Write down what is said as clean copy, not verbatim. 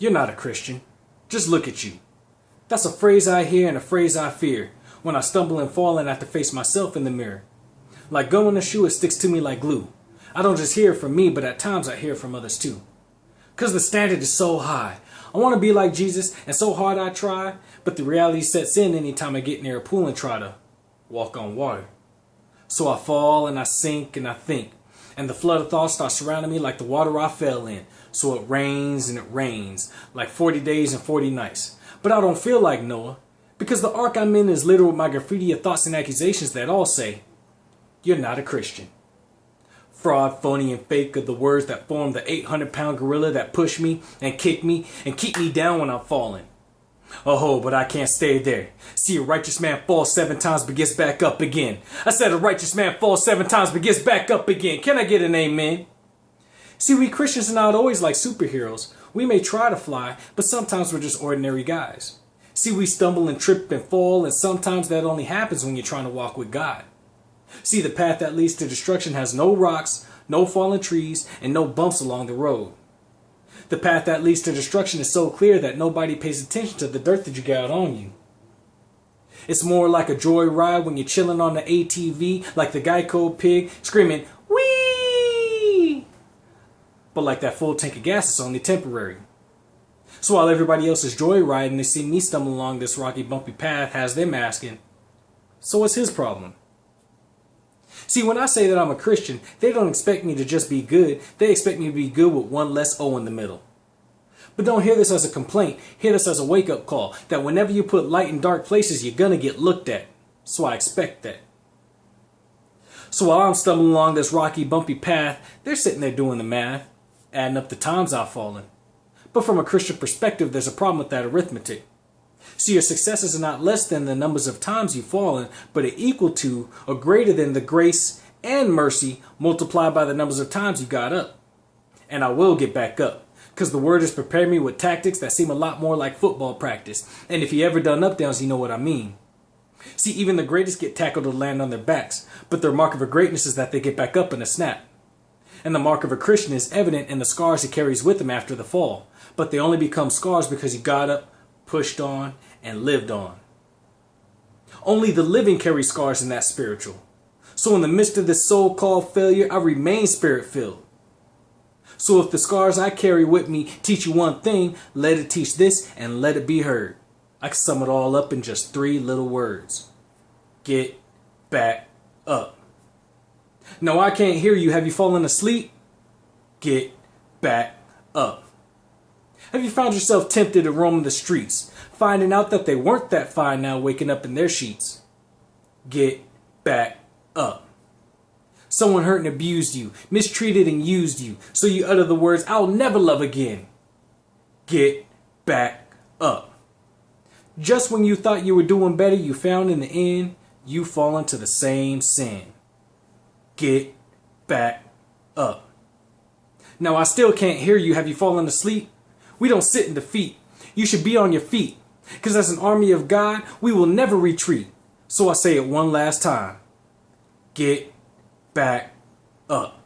You're not a Christian. Just look at you. That's a phrase I hear and a phrase I fear when I stumble and fall and have to face myself in the mirror. Like gum in a shoe, it sticks to me like glue. I don't just hear it from me, but at times I hear it from others too. Cause the standard is so high. I want to be like Jesus, and so hard I try, but the reality sets in anytime I get near a pool and try to walk on water. So I fall and I sink and I think, and the flood of thoughts starts surrounding me like the water I fell in. So it rains and it rains, like 40 days and 40 nights. But I don't feel like Noah, because the ark I'm in is littered with my graffiti of thoughts and accusations that all say, you're not a Christian. Fraud, phony, and fake are the words that form the 800-pound gorilla that push me and kick me and keep me down when I'm falling. Oh, but I can't stay there. See, a righteous man falls 7 times but gets back up again. I said a righteous man falls 7 times but gets back up again. Can I get an amen? See, we Christians are not always like superheroes. We may try to fly, but sometimes we're just ordinary guys. See, we stumble and trip and fall, and sometimes that only happens when you're trying to walk with God. See, the path that leads to destruction has no rocks, no fallen trees, and no bumps along the road. The path that leads to destruction is so clear that nobody pays attention to the dirt that you got on you. It's more like a joy ride when you're chilling on the ATV like the Geico pig screaming, whee! But like that full tank of gas, it's only temporary. So while everybody else is joyriding, they see me stumble along this rocky, bumpy path, has them asking, so what's his problem? See, when I say that I'm a Christian, they don't expect me to just be good. They expect me to be good with one less O in the middle. But don't hear this as a complaint. Hear this as a wake-up call, that whenever you put light in dark places, you're going to get looked at. So I expect that. So while I'm stumbling along this rocky, bumpy path, they're sitting there doing the math, adding up the times I've fallen. But from a Christian perspective, there's a problem with that arithmetic. See, your successes are not less than the numbers of times you've fallen, but are equal to or greater than the grace and mercy multiplied by the numbers of times you got up. And I will get back up, because the word has prepared me with tactics that seem a lot more like football practice. And if you ever done up downs, you know what I mean. See, even the greatest get tackled to land on their backs, but their mark of a greatness is that they get back up in a snap. And the mark of a Christian is evident in the scars he carries with him after the fall, but they only become scars because he got up, pushed on, and lived on. Only the living carry scars in that spiritual. So in the midst of this so-called failure, I remain spirit-filled. So if the scars I carry with me teach you one thing, let it teach this and let it be heard. I can sum it all up in just 3 little words. Get back up. No, I can't hear you. Have you fallen asleep? Get back up. Have you found yourself tempted to roam the streets, finding out that they weren't that fine now waking up in their sheets? Get back up. Someone hurt and abused you, mistreated and used you, so you utter the words, I'll never love again. Get back up. Just when you thought you were doing better, you found in the end, you fall into the same sin. Get back up. Now I still can't hear you. Have you fallen asleep? We don't sit in defeat. You should be on your feet. Because as an army of God, we will never retreat. So I say it one last time. Get back up.